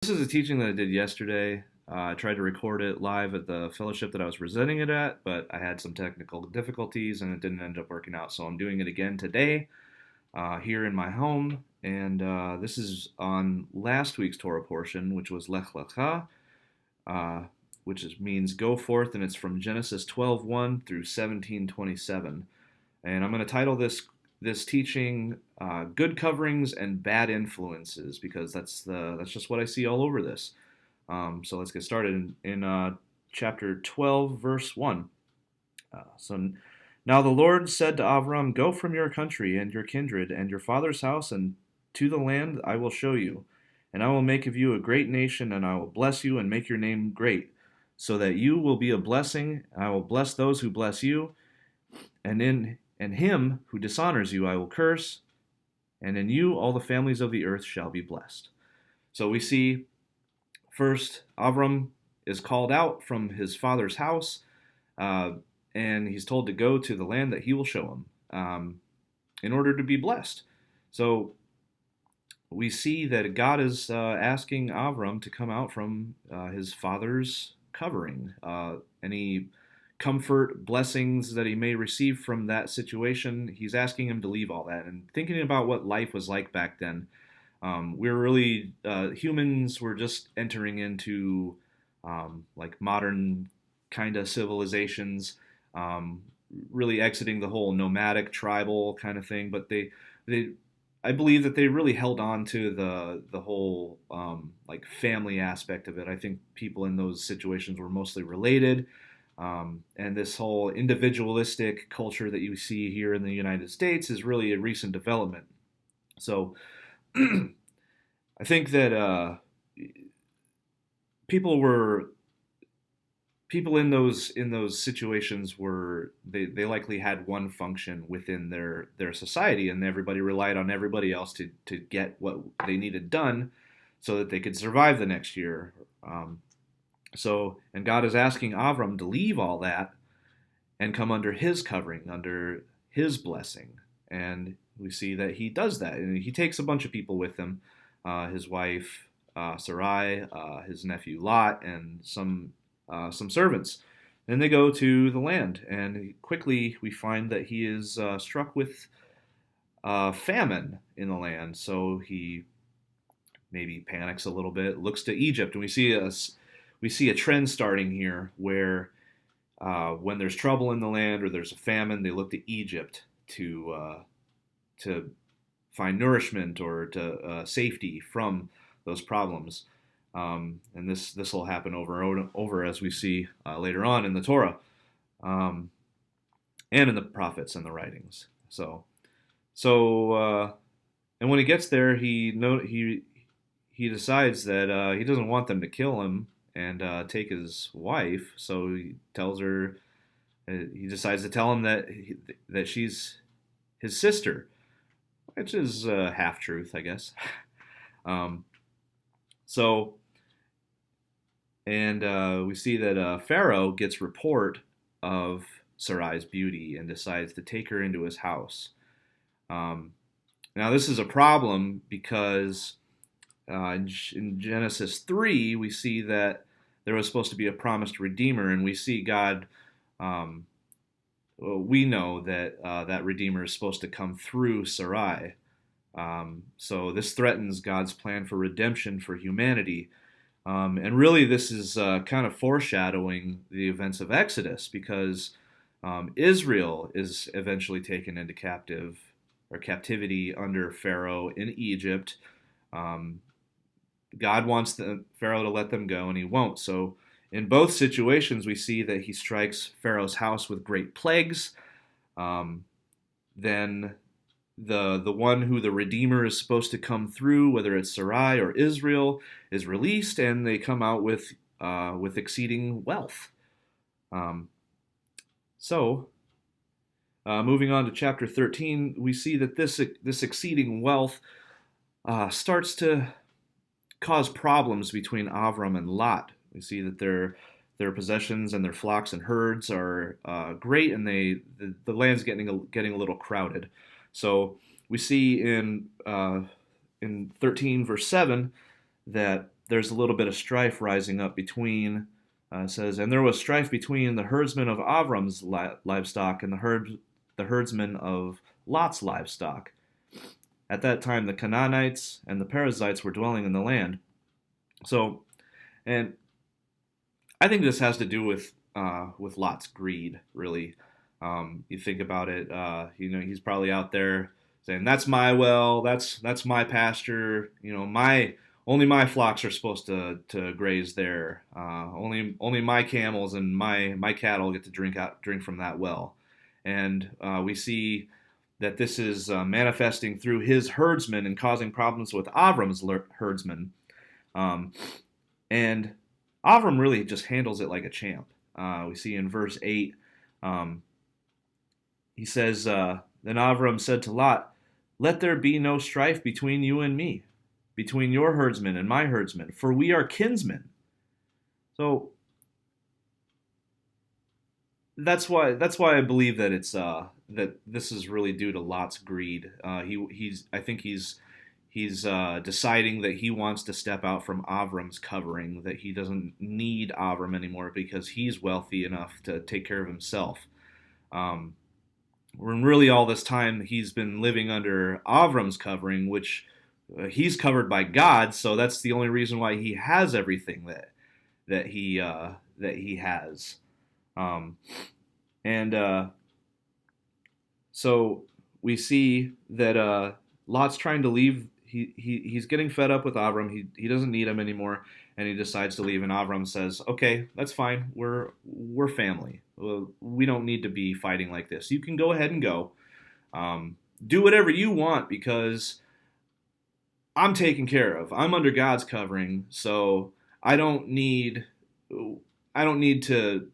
This is a teaching that I did yesterday. I tried to record it live at the fellowship that I was presenting it at, but I had some technical difficulties and it didn't end up working out. So I'm doing it again today here in my home. And this is on last week's Torah portion, which was Lech Lecha, means go forth, and it's from Genesis 12:1 through 17:27. And I'm going to title this teaching "Good Coverings and Bad Influences" because that's just what I see all over this. So let's get started in chapter 12, verse 1. So now the Lord said to Avram, "Go from your country and your kindred and your father's house and to the land I will show you, and I will make of you a great nation, and I will bless you and make your name great, so that you will be a blessing. And I will bless those who bless you, and him who dishonors you I will curse, and in you all the families of the earth shall be blessed." So we see first Avram is called out from his father's house, and he's told to go to the land that he will show him in order to be blessed. So we see that God is asking Avram to come out from his father's covering. Any comfort, blessings that he may receive from that situation, he's asking him to leave all that. And thinking about what life was like back then, we're really, humans were just entering into like modern kind of civilizations, really exiting the whole nomadic tribal kind of thing. But I believe that they really held on to the whole like family aspect of it. I think people in those situations were mostly related. And this whole individualistic culture that you see here in the United States is really a recent development. So I think that people were people in those situations were they likely had one function within their society, and everybody relied on everybody else to get what they needed done so that they could survive the next year. And God is asking Avram to leave all that and come under his covering, under his blessing. And we see that he does that. And he takes a bunch of people with him, his wife, Sarai, his nephew Lot, and some servants. Then they go to the land, and quickly we find that he is struck with famine in the land. So he maybe panics a little bit, looks to Egypt, and we see a trend starting here where when there's trouble in the land or there's a famine, they look to Egypt to find nourishment or to safety from those problems. And this will happen over and over as we see later on in the Torah and in the prophets and the writings. And when he gets there, he decides that he doesn't want them to kill him and take his wife. So he tells her, he decides to tell him that she's his sister, which is half truth, I guess. um, so, and we see that Pharaoh gets report of Sarai's beauty and decides to take her into his house. Now this is a problem because in Genesis 3, we see that there was supposed to be a promised redeemer, and we see God. We know that that redeemer is supposed to come through Sarai. So this threatens God's plan for redemption for humanity. And really, this is kind of foreshadowing the events of Exodus, because Israel is eventually taken into captivity under Pharaoh in Egypt. God wants Pharaoh to let them go, and he won't. So in both situations, we see that he strikes Pharaoh's house with great plagues. Then the one who the Redeemer is supposed to come through, whether it's Sarai or Israel, is released, and they come out with exceeding wealth. Moving on to chapter 13, we see that this exceeding wealth starts to cause problems between Avram and Lot. We see that their possessions and their flocks and herds are great, and the land's getting a little crowded. So we see in 13 verse 7 that there's a little bit of strife rising up between. It says, and there was strife between the herdsmen of Avram's livestock and the herdsmen of Lot's livestock. At that time, the Canaanites and the Perizzites were dwelling in the land. So, and I think this has to do with Lot's greed, really. You think about it, he's probably out there saying, "That's my well, that's my pasture. Only my flocks are supposed to graze there. Only my camels and my cattle get to drink from that well." And we see that this is manifesting through his herdsmen and causing problems with Avram's herdsmen. And Avram really just handles it like a champ. We see in verse 8, he says, Then Avram said to Lot, "Let there be no strife between you and me, between your herdsmen and my herdsmen, for we are kinsmen." So that's why I believe that it's that this is really due to Lot's greed. I think he's deciding that he wants to step out from Avram's covering, that he doesn't need Avram anymore because he's wealthy enough to take care of himself. When really all this time he's been living under Avram's covering, which he's covered by God, so that's the only reason why he has everything that he has. So we see that Lot's trying to leave. He's getting fed up with Avram. He doesn't need him anymore, and he decides to leave. And Avram says, "Okay, that's fine. We're family. We don't need to be fighting like this. You can go ahead and go. Do whatever you want because I'm taken care of. I'm under God's covering, so I don't need to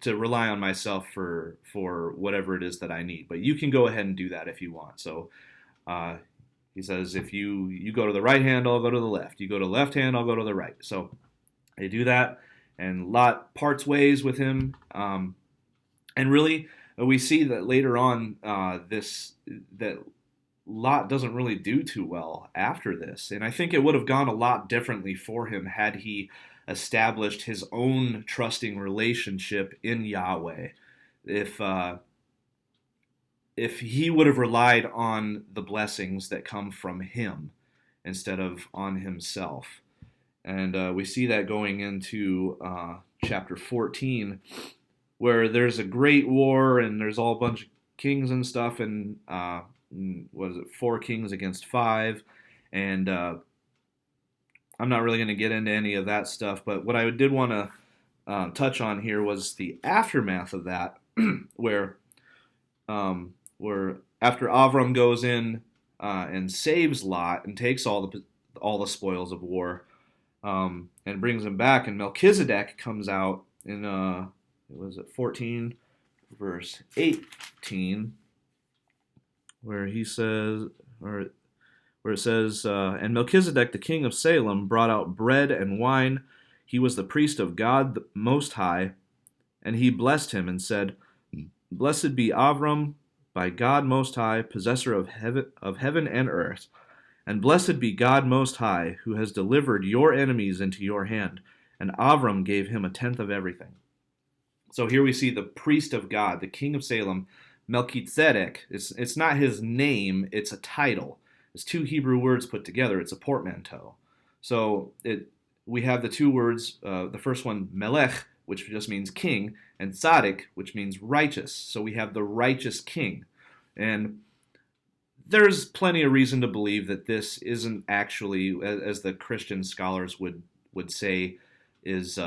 rely on myself for whatever it is that I need. But you can go ahead and do that if you want." So he says, if you go to the right hand, I'll go to the left. You go to the left hand, I'll go to the right. So they do that, and Lot parts ways with him. And really, we see that later on, that Lot doesn't really do too well after this. And I think it would have gone a lot differently for him had he established his own trusting relationship in Yahweh. If he would have relied on the blessings that come from him instead of on himself. And we see that going into chapter 14, where there's a great war and there's all a bunch of kings and stuff, and what is it, 4 kings against 5, and I'm not really going to get into any of that stuff, but what I did want to touch on here was the aftermath of that, where after Avram goes in and saves Lot and takes all the spoils of war, and brings him back, and Melchizedek comes out in 14 verse 18, where he says, where it says, "And Melchizedek the king of Salem brought out bread and wine. He was the priest of God the Most High, and he blessed him and said, 'Blessed be Avram by God Most High, possessor of heaven and earth. And blessed be God Most High, who has delivered your enemies into your hand.' And Avram gave him 1/10 of everything." So here we see the priest of God, the king of Salem, Melchizedek. It's not his name, it's a title. It's 2 Hebrew words put together. It's a portmanteau. So we have the 2 words, the first one, Melech, which just means king, and Tzaddik, which means righteous. So we have the righteous king. And there's plenty of reason to believe that this isn't actually, as the Christian scholars would say, is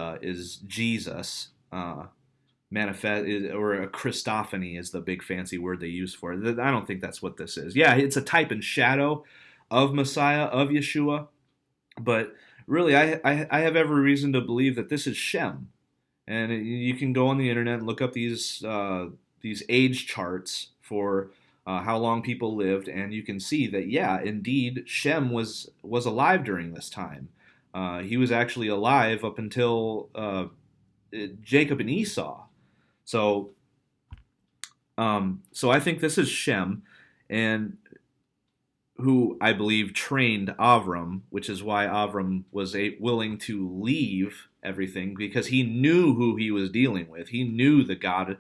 Jesus manifest, or a Christophany is the big fancy word they use for it. I don't think that's what this is. Yeah, it's a type and shadow of Messiah, of Yeshua, but really I have every reason to believe that this is Shem. And you can go on the internet and look up these age charts for how long people lived, and you can see that, yeah, indeed, Shem was alive during this time. He was actually alive up until Jacob and Esau. So I think this is Shem, and who I believe trained Avram, which is why Avram was willing to leave everything, because he knew who he was dealing with. He knew the God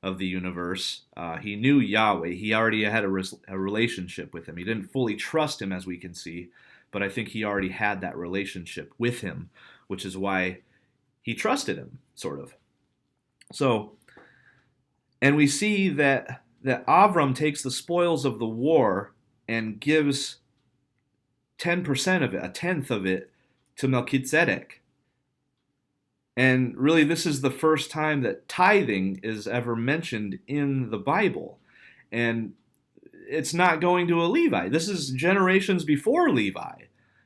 of the universe. He knew Yahweh. He already had a relationship with him. He didn't fully trust him, as we can see, but I think he already had that relationship with him, which is why he trusted him, sort of. So, and we see that Avram takes the spoils of the war and gives 10% of it, a tenth of it, to Melchizedek. And really, this is the first time that tithing is ever mentioned in the Bible. And it's not going to a Levite. This is generations before Levi.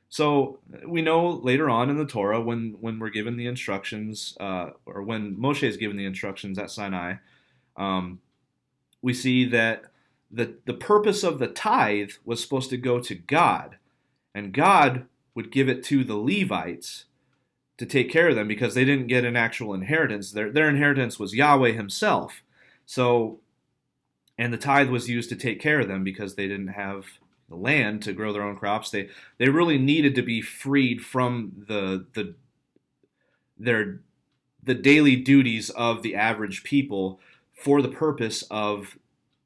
So we know later on in the Torah, when we're given the instructions, or when Moshe is given the instructions at Sinai, we see that the purpose of the tithe was supposed to go to God, and God would give it to the Levites to take care of them, because they didn't get an actual inheritance. Their inheritance was Yahweh himself. So, and the tithe was used to take care of them because they didn't have the land to grow their own crops. They really needed to be freed from the daily duties of the average people for the purpose of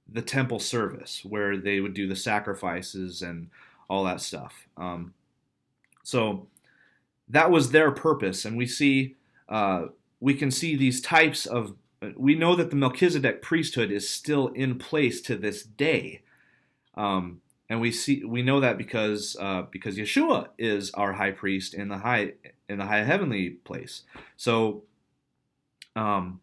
the temple service, where they would do the sacrifices and all that stuff. So that was their purpose, and we can see these types of. We know that the Melchizedek priesthood is still in place to this day, and we know that because Yeshua is our high priest in the high heavenly place. So, and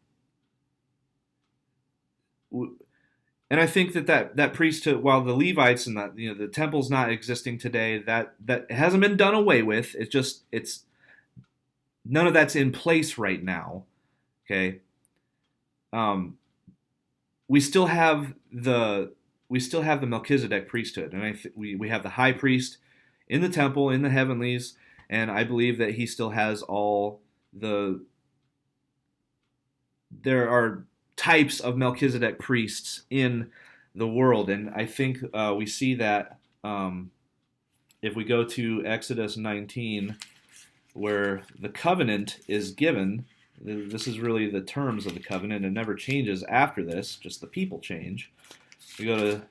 I think that priesthood, while the Levites and the temple's not existing today, that hasn't been done away with. It's none of that's in place right now. Okay, we still have the Melchizedek priesthood, and we have the high priest in the temple in the heavenlies, and I believe that he still has all the. There are types of Melchizedek priests in the world, and I think we see that if we go to Exodus 19, where the covenant is given. This is really the terms of the covenant. It never changes after this, just the people change. We go to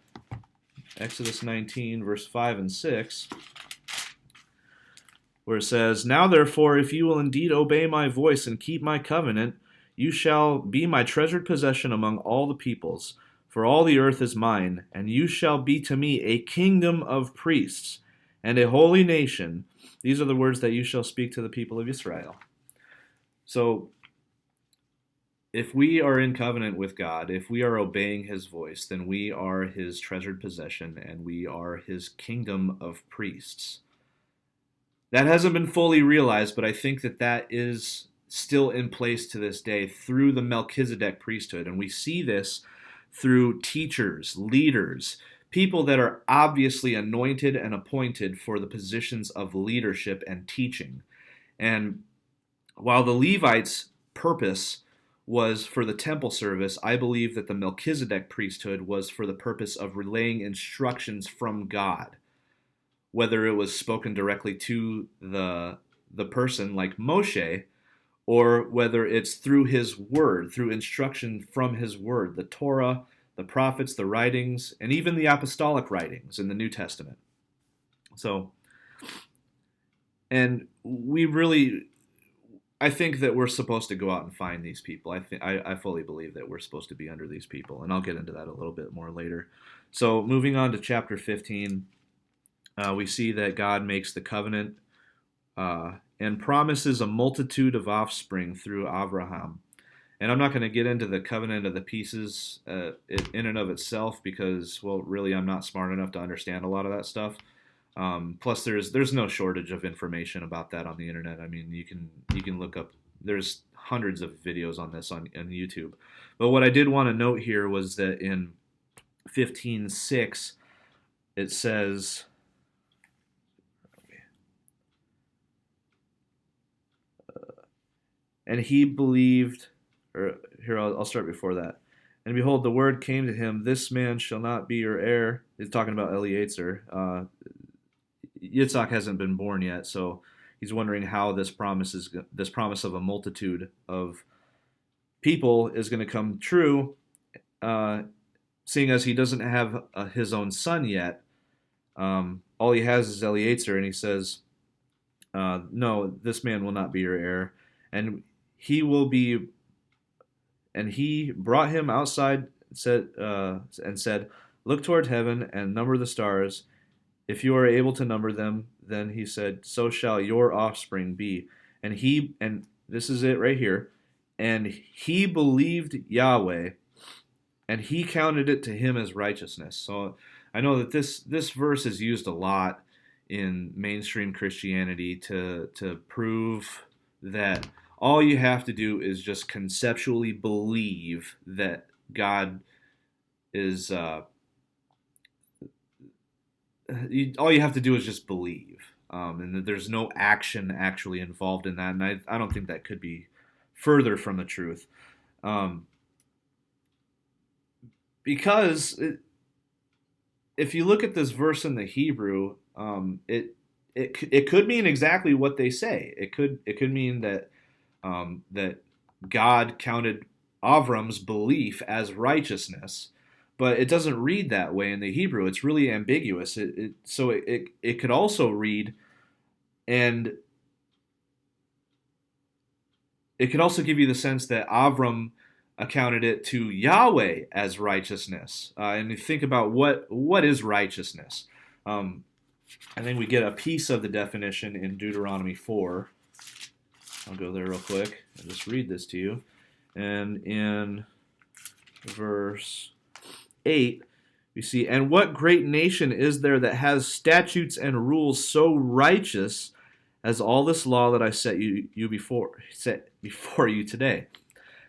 Exodus 19, verse 5 and 6, where it says, "Now therefore, if you will indeed obey my voice and keep my covenant, you shall be my treasured possession among all the peoples, for all the earth is mine, and you shall be to me a kingdom of priests and a holy nation. These are the words that you shall speak to the people of Israel." So, if we are in covenant with God, if we are obeying his voice, then we are his treasured possession, and we are his kingdom of priests. That hasn't been fully realized, but I think that is still in place to this day through the Melchizedek priesthood. And we see this through teachers, leaders, people that are obviously anointed and appointed for the positions of leadership and teaching. And while the Levites' purpose was for the temple service, I believe that the Melchizedek priesthood was for the purpose of relaying instructions from God, whether it was spoken directly to the person like Moshe, or whether it's through his word, through instruction from his word, the Torah, the prophets, the writings, and even the apostolic writings in the New Testament. So, and I think that we're supposed to go out and find these people. I fully believe that we're supposed to be under these people, and I'll get into that a little bit more later. So, moving on to chapter 15, we see that God makes the covenant and promises a multitude of offspring through Abraham. And I'm not going to get into the covenant of the pieces in and of itself, because, well, really, I'm not smart enough to understand a lot of that stuff. Plus, there's no shortage of information about that on the internet. I mean, you can look up. There's hundreds of videos on this on YouTube. But what I did want to note here was that in 15:6, it says, and he believed. Or here, I'll start before that. And behold, the word came to him, this man shall not be your heir. He's talking about Eliezer. Yitzhak hasn't been born yet, so he's wondering how this promise of a multitude of people is going to come true, seeing as he doesn't have his own son yet. All he has is Eliezer, and he says, no, this man will not be your heir. And he will be, and he brought him outside and said, look toward heaven and number the stars. If you are able to number them, then he said, so shall your offspring be. And this is it right here. And he believed Yahweh, and he counted it to him as righteousness. So I know that this verse is used a lot in mainstream Christianity to prove that all you have to do is just conceptually believe that God is. All you have to do is just believe, and that there's no action actually involved in that. And I don't think that could be further from the truth, because if you look at this verse in the Hebrew, it could mean exactly what they say. It could mean that that God counted Avram's belief as righteousness, but it doesn't read that way in the Hebrew. It's really ambiguous. So it could also read, and it could also give you the sense that Avram accounted it to Yahweh as righteousness. And you think about what is righteousness. I think we get a piece of the definition in Deuteronomy 4. I'll go there real quick and just read this to you. And in verse 8, we see, and what great nation is there that has statutes and rules so righteous as all this law that I set before you today?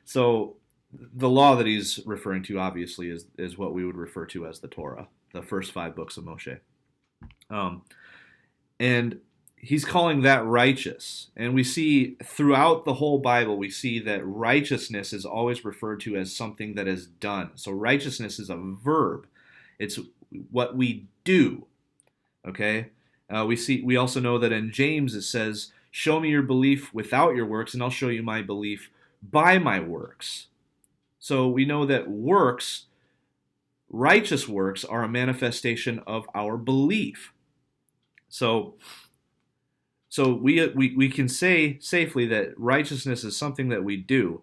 So the law that he's referring to, obviously, is what we would refer to as the Torah, the first 5 books of Moshe. And he's calling that righteous. And we see throughout the whole Bible, we see that righteousness is always referred to as something that is done. So righteousness is a verb. It's what we do. Okay? We also know that in James it says, show me your belief without your works, and I'll show you my belief by my works. So we know that works, righteous works, are a manifestation of our belief. So we can say safely that righteousness is something that we do.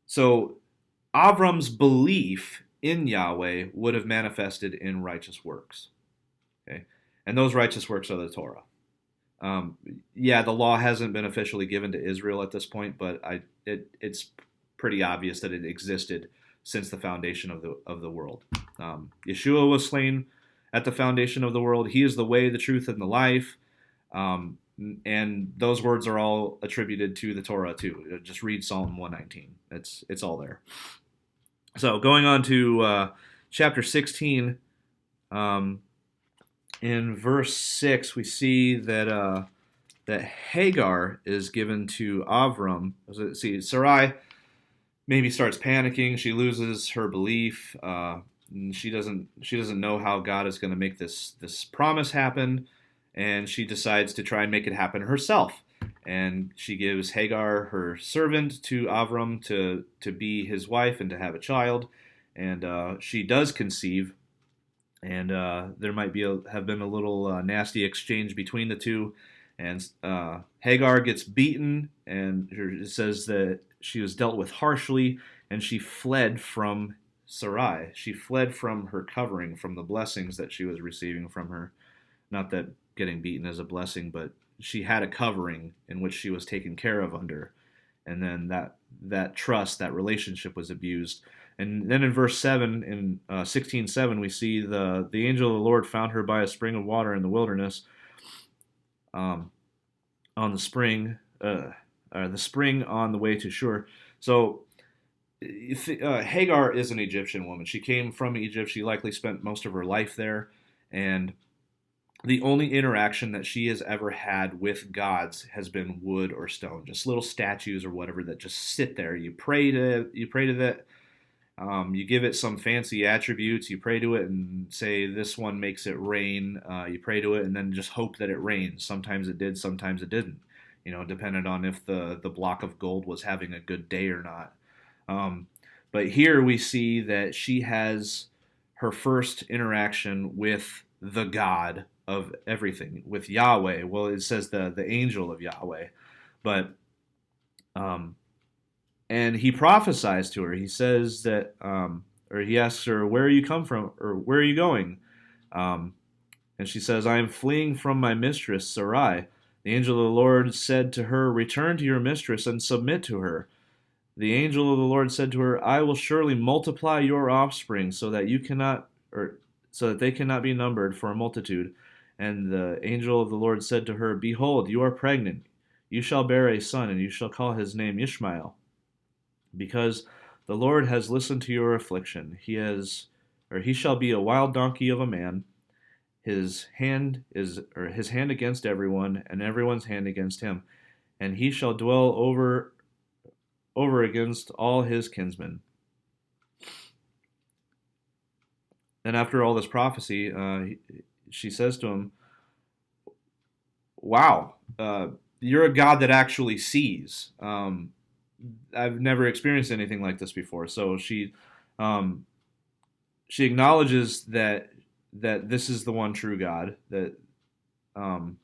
So Avram's belief in Yahweh would have manifested in righteous works. Okay? And those righteous works are the Torah. The law hasn't been officially given to Israel at this point, but it's pretty obvious that it existed since the foundation of the world. Yeshua was slain at the foundation of the world. He is the way, the truth, and the life. And those words are all attributed to the Torah too. Just read Psalm 119. It's all there. So going on to chapter 16, in verse 6, we see that Hagar is given to Avram. See, Sarai maybe starts panicking. She loses her belief. She doesn't know how God is going to make this promise happen, and she decides to try and make it happen herself. And she gives Hagar, her servant, to Avram to be his wife and to have a child. And she does conceive, and there might have been a little nasty exchange between the two. And Hagar gets beaten, and it says that she was dealt with harshly, and she fled from Sarai. She fled from her covering, from the blessings that she was receiving from her. Not that getting beaten is a blessing, but she had a covering in which she was taken care of under. And then that trust, that relationship was abused. And then in verse 7, in 16:7, we see the angel of the Lord found her by a spring of water in the wilderness, on the spring on the way to Shur. So Hagar is an Egyptian woman. She came from Egypt. She likely spent most of her life there, and the only interaction that she has ever had with gods has been wood or stone, just little statues or whatever that just sit there. You pray to that. You give it some fancy attributes. You pray to it and say this one makes it rain. You pray to it and then just hope that it rains. Sometimes it did, sometimes it didn't. Depended on if the block of gold was having a good day or not. But here we see that she has her first interaction with the God of everything, with Yahweh. Well, it says the angel of Yahweh, but and he prophesies to her. He says that, or he asks her, "Where are you come from, or where are you going?" Um, and she says, "I am fleeing from my mistress Sarai." The angel of the Lord said to her, "Return to your mistress and submit to her." The angel of the Lord said to her, "I will surely multiply your offspring so that you cannot, or so that they cannot be numbered for a multitude." And the angel of the Lord said to her, "Behold, you are pregnant. You shall bear a son, and you shall call his name Ishmael, because the Lord has listened to your affliction. He shall be a wild donkey of a man. His hand against everyone, and everyone's hand against him, and he shall dwell over against all his kinsmen." Then after all this prophecy, she says to him, "Wow, you're a God that actually sees. I've never experienced anything like this before." So um, she acknowledges that this is the one true God, um,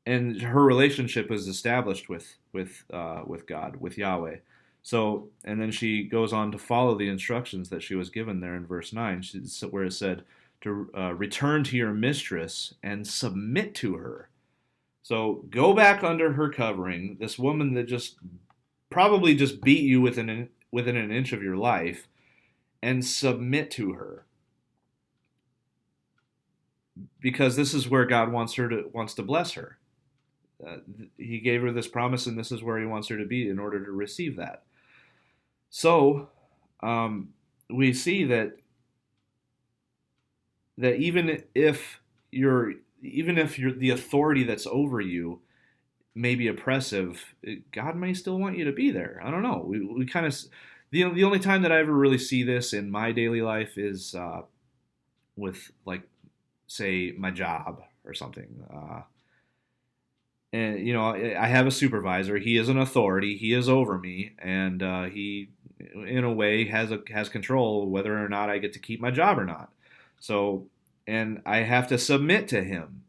and her relationship is established with God, with Yahweh. So, and then she goes on to follow the instructions that she was given there in verse 9, where it said to return to your mistress and submit to her. So go back under her covering, this woman that just probably just beat you within an inch of your life, and submit to her, because this is where God wants to bless her. He gave her this promise, and this is where he wants her to be in order to receive that. So we see that even if the authority that's over you may be oppressive, God may still want you to be there. I don't know. We kind of the only time that I ever really see this in my daily life is with, like, say, my job or something. And I have a supervisor. He is an authority. He is over me, and he, in a way, has control whether or not I get to keep my job or not. So, and I have to submit to him.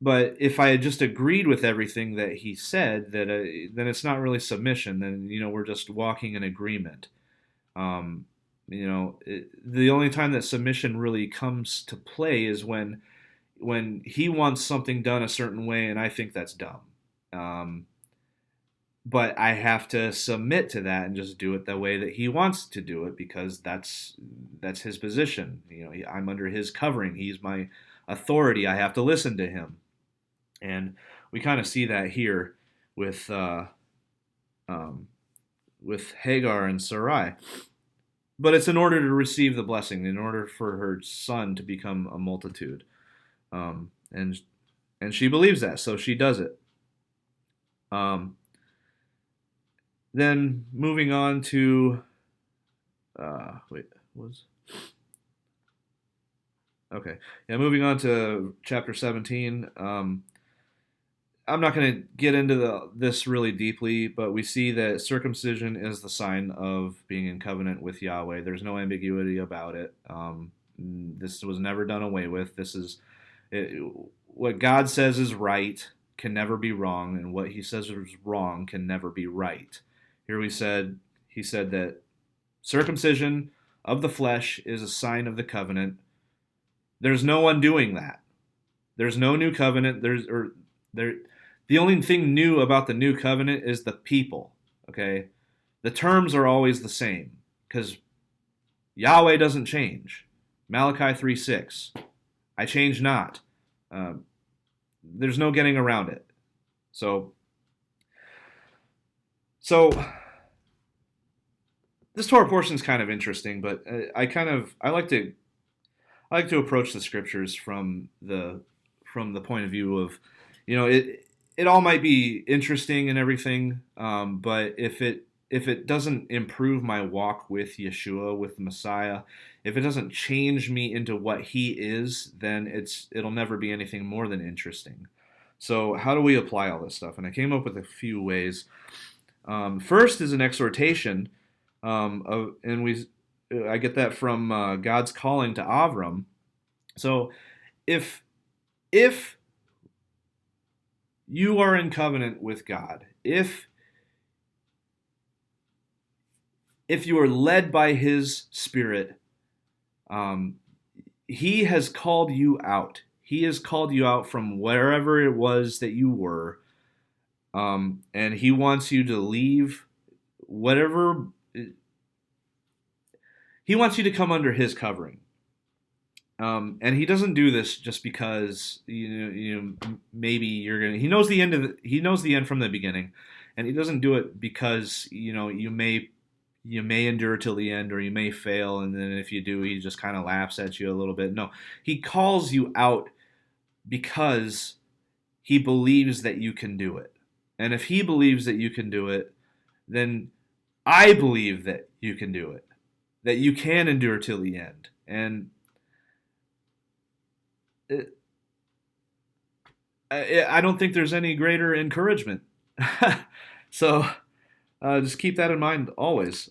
But if I had just agreed with everything that he said, then it's not really submission. Then we're just walking in agreement. The only time that submission really comes to play is when he wants something done a certain way, and I think that's dumb. But I have to submit to that and just do it the way that he wants to do it, because that's his position. I'm under his covering. He's my authority. I have to listen to him. And we kind of see that here with Hagar and Sarai. But it's in order to receive the blessing, in order for her son to become a multitude. And she believes that, so she does it. Then moving on to moving on to chapter 17. I'm not going to get into this really deeply, but we see that circumcision is the sign of being in covenant with Yahweh. There's no ambiguity about it. This was never done away with. What God says is right can never be wrong, and what he says is wrong can never be right. Here he said that circumcision of the flesh is a sign of the covenant. There's no undoing that. There's no new covenant. The only thing new about the new covenant is the people. Okay, the terms are always the same, because Yahweh doesn't change. Malachi 3:6, I change not. There's no getting around it. So this Torah portion is kind of interesting, but I like to I like to approach the scriptures from the point of view of, it all might be interesting and everything, but if it doesn't improve my walk with Yeshua, with the Messiah, if it doesn't change me into what He is, then it'll never be anything more than interesting. So how do we apply all this stuff? And I came up with a few ways. First is an exhortation, I get that from God's calling to Avram. So if if you are in covenant with God, if you are led by His Spirit, um, He has called you out. He has called you out from wherever it was that you were, and He wants you to leave whatever. He wants you to come under His covering. And He doesn't do this just because maybe you're gonna. He knows the end He knows the end from the beginning, and He doesn't do it because you may endure till the end, or you may fail, and then if you do, He just kind of laughs at you a little bit. No, He calls you out because He believes that you can do it, and if He believes that you can do it, then I believe that you can do it, that you can endure till the end, and I don't think there's any greater encouragement. So just keep that in mind always.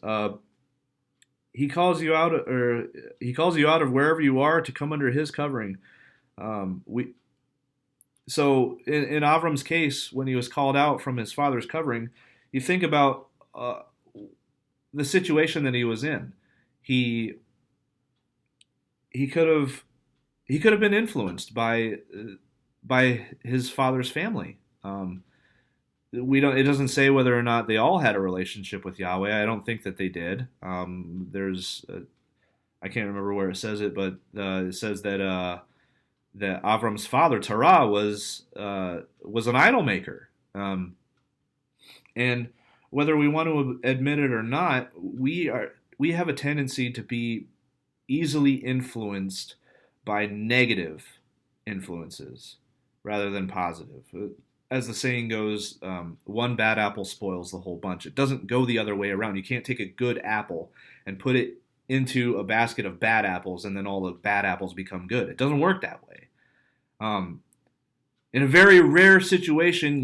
He calls you out, or He calls you out of wherever you are to come under His covering. We so in Avram's case, when he was called out from his father's covering, you think about the situation that he was in. He could have been influenced by his father's family. It doesn't say whether or not they all had a relationship with Yahweh. I don't think that they did. I can't remember where it says it, but it says that Avram's father Torah was an idol maker, and whether we want to admit it or not, we have a tendency to be easily influenced by negative influences rather than positive. As the saying goes, one bad apple spoils the whole bunch. It doesn't go the other way around. You can't take a good apple and put it into a basket of bad apples and then all the bad apples become good. It doesn't work that way. In a very rare situation,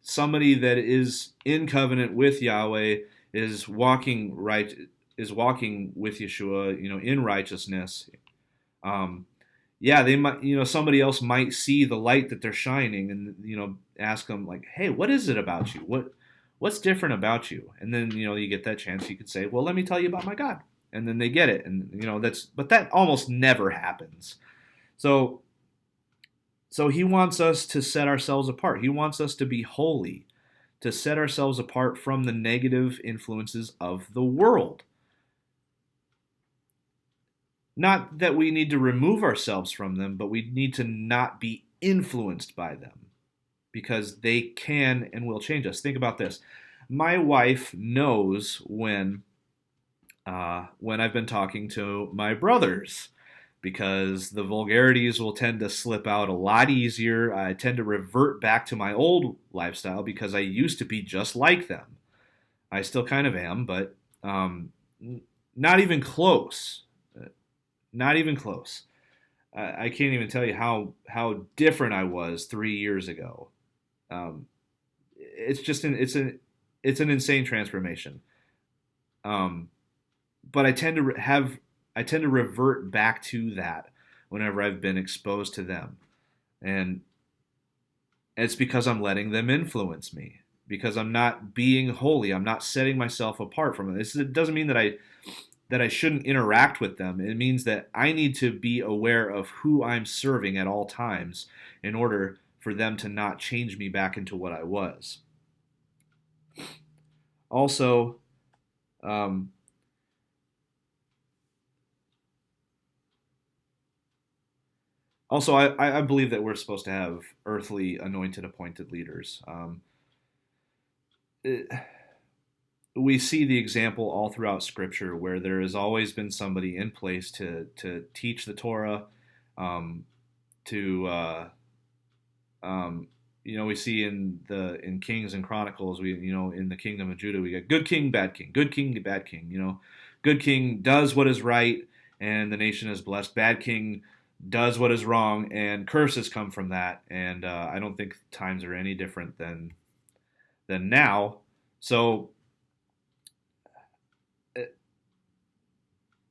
somebody that is in covenant with Yahweh is walking with Yeshua, in righteousness. They might, somebody else might see the light that they're shining and, ask them like, hey, what is it about you? What's different about you? And then, you get that chance. You could say, well, let me tell you about my God. And then they get it. And, but that almost never happens. So He wants us to set ourselves apart. He wants us to be holy, to set ourselves apart from the negative influences of the world. Not that we need to remove ourselves from them, but we need to not be influenced by them, because they can and will change us. Think about this. My wife knows when I've been talking to my brothers, because the vulgarities will tend to slip out a lot easier. I tend to revert back to my old lifestyle because I used to be just like them. I still kind of am, but not even close. Not even close. I can't even tell you how different I was 3 years ago. It's just it's an insane transformation. But I tend to revert back to that whenever I've been exposed to them, and it's because I'm letting them influence me. Because I'm not being holy. I'm not setting myself apart from them. It doesn't mean that I shouldn't interact with them. It means that I need to be aware of who I'm serving at all times in order for them to not change me back into what I was. Also, I believe that we're supposed to have earthly anointed, appointed leaders. we see the example all throughout Scripture where there has always been somebody in place to teach the Torah, um, to we see in Kings and Chronicles, we in the kingdom of Judah we got good king, bad king, good king, bad king. Good king does what is right, and the nation is blessed. Bad king does what is wrong, and curses come from that. And I don't think times are any different than now. So,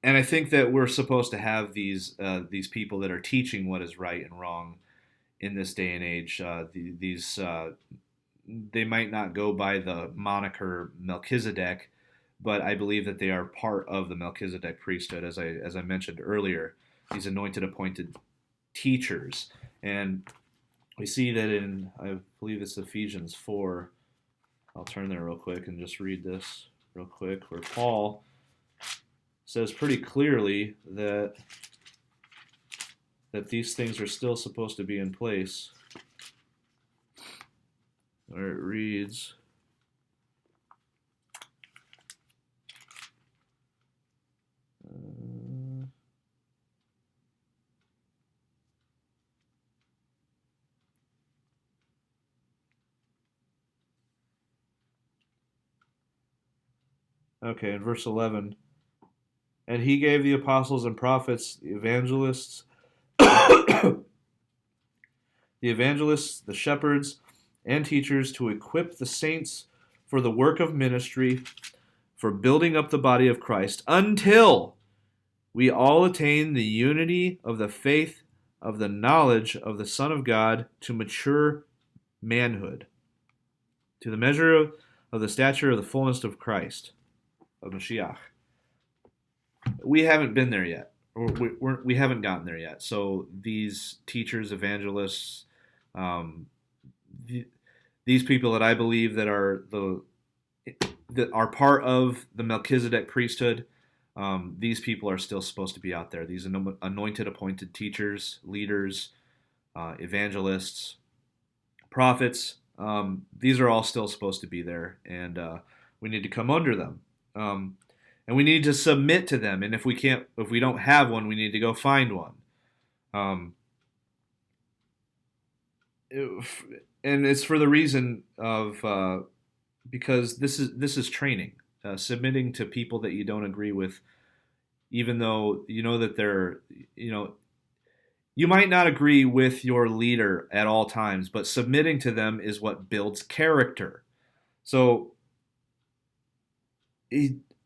and I think that we're supposed to have these people that are teaching what is right and wrong in this day and age. These they might not go by the moniker Melchizedek, but I believe that they are part of the Melchizedek priesthood, as I mentioned earlier. These anointed, appointed teachers, and we see that in, I believe it's Ephesians 4. I'll turn there real quick and just read this real quick, where Paul says pretty clearly that these things are still supposed to be in place. Where it reads, okay, in verse 11, and he gave the apostles and prophets, the evangelists, the shepherds, and teachers to equip the saints for the work of ministry, for building up the body of Christ, until we all attain the unity of the faith of the knowledge of the Son of God, to mature manhood, to the measure of the stature of the fullness of Christ, of Mashiach. We haven't been there yet. We haven't gotten there yet. So these teachers, evangelists, these people that I believe that are part of the Melchizedek priesthood, these people are still supposed to be out there. These anointed, appointed teachers, leaders, evangelists, prophets. These are all still supposed to be there, and we need to come under them. And we need to submit to them. And if we don't have one, we need to go find one. And it's for the reason of because this is training, submitting to people that you don't agree with, even though you know that they're you might not agree with your leader at all times, but submitting to them is what builds character. So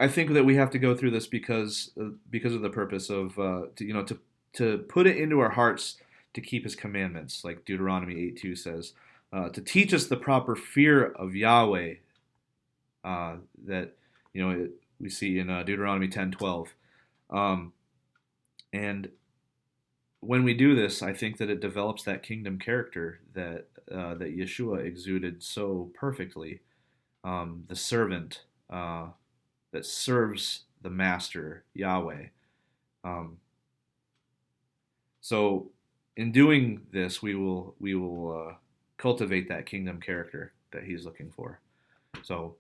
I think that we have to go through this because of the purpose of to put it into our hearts to keep His commandments, like Deuteronomy 8:2 says, to teach us the proper fear of Yahweh. That we see in Deuteronomy 10:12, and when we do this, I think that it develops that kingdom character that Yeshua exuded so perfectly, the servant. That serves the master, Yahweh. So in doing this, we will cultivate that kingdom character that He's looking for. So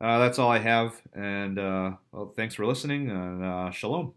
that's all I have, and well, thanks for listening, and shalom.